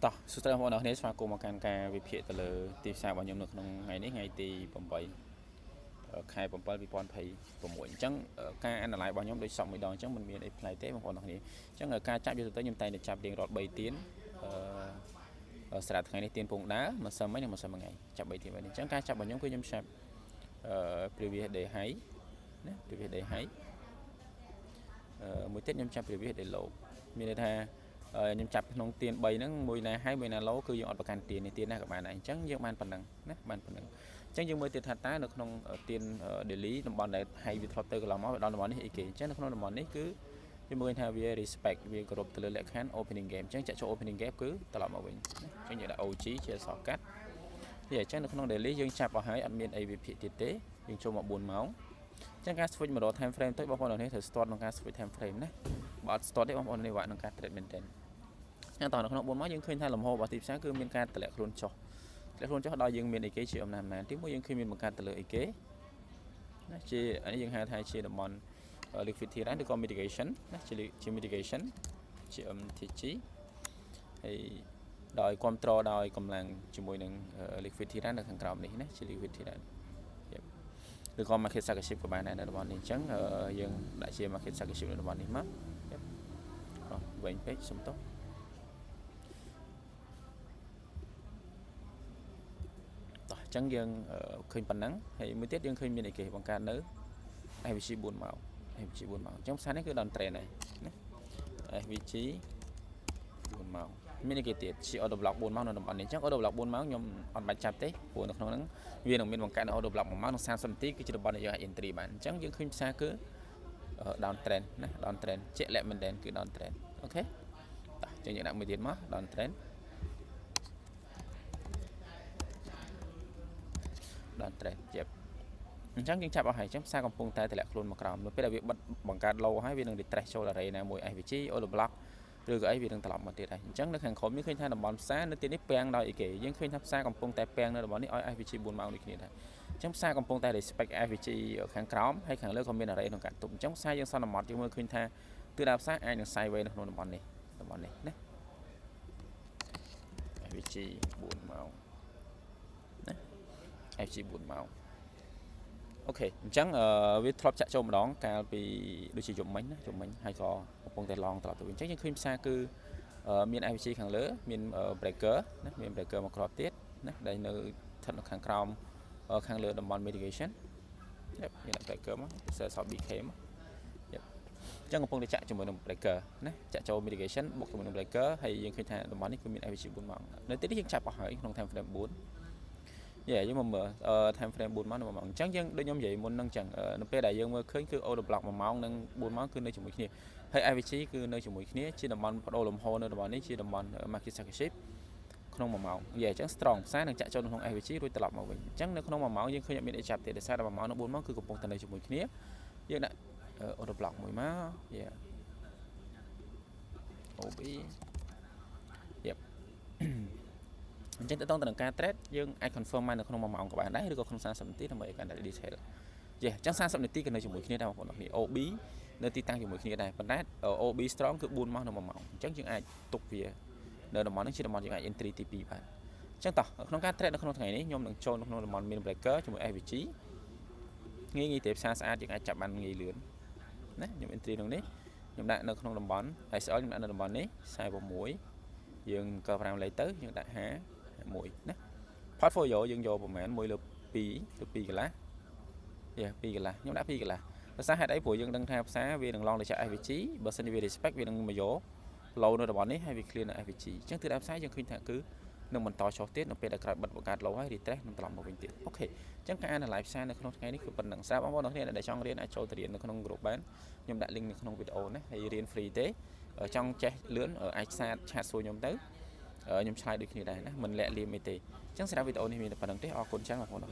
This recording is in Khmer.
តោះសួស្តីបងប្អូនអរគ្នាស្វាគមន៍មកកាន់ការវិភាគទៅលើទីផ្សាររបស់ខ្ញុំនៅក្នុងថ្ងៃនេះថ្ងៃទី8 ខែ 7 2026អញ្ចឹងការ analyze របស់ខ្ញុំដូចសពមួយដងអញ្ចឹងមិនមានអីប្លែកទេបងប្អូនអរគ្នាអញ្ចឹងការចាប់យកទៅខ្ញុំតែងតែចាប់រៀងរាល់3ទៀនស្រាប់ថ្ងៃនេះទៀនពងដើរមិនសិនមិញនិងមិនសិនមួយថ្ងៃចាប់3ទៀនវិញអញ្ចឹងការចាប់របស់ខ្ញុំគឺខ្ញុំចាប់previous day high ណា previous day high មួយទៀតខ្ញុំចាប់ previous day low មានន័យថាខ្ញុំចាប់ក្នុងទៀន3ហ្នឹងមួយណា high មួយណា low គឺយើងអត់ប្រកាន់ទៀននេះទៀនណាក៏បានដែរអញ្ចឹងយើងបានប៉ុណ្ណឹងណាបានប៉ុណ្ណឹងអញ្ចឹងយើងមើលទៀតថាតើនៅក្នុងទៀន daily តំបន់ដែល high វាធ្លាប់ទៅកន្លងមកដល់តំបន់នេះអីគេអញ្ចឹងនៅក្នុងតំបន់នេះគឺយើងមើលថាវា respect វាគោរពទៅលើលក្ខខណ្ឌ opening game អញ្ចឹងចាក់ចូល opening game គឺត្រឡប់មកវិញអញ្ចឹងយើងដាក់ OG ជាអក្សរកាត់នេះអញ្ចឹងនៅក្នុង daily យើងចាប់អស់ហើយអត់មានអីវិភាគទៀតទេយើងចូលមក4ម៉ោងអញ្ចឹងការ switch មករក time frame ទៅបងប្អូននេះត្រូវ start ក្នុងការ switch time frame ណាបើអត់ start ទេបងប្អូននេះវាក់ក្នុងការ trade maintain តែតោះនៅក្នុង4ម៉ោងយើងឃើញថាលំហរបស់ទីផ្សារគឺមានការតម្លាក់ខ្លួនចុះដល់យើងមានអីគេជាអំណាចទីមួយយើងឃើញមានបង្កើតទៅលើអីគេណាជានេះយើងហៅថាជាតំបន់ liquidity line ឬក៏ mitigation ណាជា mitigation ជា MTG ហើយដោយគ្រប់គ្រងដោយកម្លាំងជាមួយនឹង liquidity line នៅខាងក្រោមនេះណាជា liquidity line ឬក៏ market sarcastic ក៏បានដែរនៅតំបន់នេះអញ្ចឹងយើងដាក់ជា market sarcastic នៅតំបន់នេះមកវែងពេកសុំទោសអញ្ចឹងយើងឃើញប៉ុណ្ណឹងហើយមួយទៀតយើងឃើញមានអីគេបង្កើតនៅ FVG 4ម៉ោង FVG 4ម៉ោងអញ្ចឹងផ្សារនេះគឺដល់ trend ហើយណា FVG 4ម៉ោងមានអីគេទៀតជា order block 4ម៉ោងនៅតំបន់នេះអញ្ចឹង order block 4ម៉ោងខ្ញុំអត់បាច់ចាប់ទេព្រោះនៅក្នុងហ្នឹងវានឹងមានបង្កើតនៅ order block 1ម៉ោងនិង30នាទីគឺជាតំបន់ដែលយើងអាច entry បានអញ្ចឹងយើងឃើញផ្សារគឺ down trend ណា down trend ជាក់លាក់មែនទែនគឺ down trend អូខេតោះអញ្ចឹងយើងដាក់មួយទៀតមក down trend ជាអញ្ចឹងយើងចាប់អស់ហើយអញ្ចឹងផ្សារកំពុងតែតម្លាក់ខ្លួនមកក្រោមនៅពេលដែលវាបិទបង្កើត low ហើយវានឹង retrace ចូល array ណាមួយ FVG order block ឬក៏អីវានឹងត្រឡប់មកទៀតហើយអញ្ចឹងនៅខាងក្រោមយើងឃើញថាតំបន់ផ្សារនៅទីនេះពាំងដោយអីគេយើងឃើញថាផ្សារកំពុងតែពាំងនៅតំបន់នេះឲ្យ FVG 4ម៉ោងដូចគ្នាដែរអញ្ចឹងផ្សារកំពុងតែ respect FVG ខាងក្រោមហើយខាងលើក៏មាន array ក្នុងការទប់អញ្ចឹងផ្សារយើងសន្មត់យើងមើលឃើញថាទិសដៅផ្សារអាចនឹង sideways នៅក្នុងតំបន់នេះណា FVG 4ម៉ោងណា FVG 4ម៉ោងអូខេអញ្ចឹងវាធ្លាប់ចាក់ចូលម្ដងកាលពីដូចជាយប់មិញណាយប់មិញហើយក៏កំពុងតែឡងត្រឡប់ទៅវិញអញ្ចឹងយើងឃើញផ្សារគឺមាន FVG ខាងលើមាន breaker ណាមាន breaker មកគ្រាប់ទៀតណាដែលនៅស្ថិតនៅខាងក្រោមខាងលើតំបន់ mitigation មាន breaker មក sell BK មកអញ្ចឹងកំពុងតែចាក់ជាមួយនឹង breaker ណាចាក់ចូល mitigation បុកជាមួយនឹង breaker ហើយយើងឃើញថាតំបន់នេះគឺមាន FVG 4ម៉ោងនៅទីនេះយើងចាប់អស់ហើយក្នុង time frame 4យើងមកមើល time frame 4ម៉ោងនៅ1ម៉ោងអញ្ចឹងយើងដូចខ្ញុំនិយាយមុនហ្នឹងអញ្ចឹងនៅពេលដែលយើងមើលឃើញគឺ order block 1ម៉ោងនិង4ម៉ោងគឺនៅជាមួយគ្នាហើយ FVG គឺនៅជាមួយគ្នាជាតំបន់បដូរលំហនៅតំបន់នេះជាតំបន់ market sarcastic ក្នុង1ម៉ោងអញ្ចឹង strong ផ្សារនឹងចាក់ចូលក្នុង FVG រួចត្រឡប់មកវិញអញ្ចឹងនៅក្នុង1ម៉ោងយើងឃើញអត់មានអីចាប់ទេដោយសារតែ1ម៉ោងនិង4ម៉ោងគឺកំពុងតែនៅជាមួយគ្នាយើងដាក់ order block មួយមក OB អញ្ចឹងទៅដល់ការ trade យើងអាច confirm បាននៅក្នុង1ម៉ោងក៏បានដែរឬក៏ក្នុង30នាទីដើម្បីឲ្យកាន់តែ detail អញ្ចឹង30នាទីក៏នៅជាមួយគ្នាដែរបងប្អូនគ្នា OB នៅទីតាំងជាមួយគ្នាដែរប៉ុន្តែ OB strong គឺ4ម៉ោងនៅ1ម៉ោងអញ្ចឹងយើងអាចទុកវានៅតំបន់នេះជាតំបន់យើងអាច entry ទី2បានអញ្ចឹងតោះក្នុងការ trade នៅក្នុងថ្ងៃនេះខ្ញុំនឹងចូលនៅក្នុងតំបន់មាន breaker ជាមួយ FVG ងាយទេផ្សារស្អាតយើងអាចចាប់បានងាយលឿនណាខ្ញុំ entry ក្នុងនេះខ្ញុំដាក់នៅក្នុងតំបន់ SL ខ្ញុំដាក់នៅតំបន់នេះ46យើងក៏5លេខទៅយើងដាក់51ណា portfolio យើងយកប្រហែល1លើ2ឬ2កន្លះ2កន្លះខ្ញុំដាក់2កន្លះដោយសារហេតុអីព្រោះយើងដឹងថាផ្សារវានឹងឡងទៅចាក់ FVG បើសិនជាវា respect វានឹងមកយក low នៅតំបន់នេះហើយវា clear នៅ FVG អញ្ចឹងទិសដៅផ្សារយើងឃើញថាគឺនឹងបន្តចុះទៀតនៅពេលដែលក្រោយបិទបង្កើត low ហើយ retrace នឹងត្រឡប់មកវិញទៀតអូខេអញ្ចឹងការ analyze ផ្សារនៅក្នុងថ្ងៃនេះគឺប៉ុណ្ណឹងសម្រាប់បងប្អូនអ្នកដែលចង់រៀនអាចចូលទៅរៀននៅក្នុង group បានខ្ញុំដាក់ link នៅក្នុងវីដេអូណាហើយរៀន free ទេចង់ចេះលឿនអាចឆាតសួរខ្ញុំទៅខ្ញុំឆ្លើយដូចគ្នាដែរណាមិនលាក់លៀមអីទេអញ្ចឹងសម្រាប់វីដេអូនេះមានតែប៉ុណ្្នឹងទេអរគុណច្រើនបងប្អូន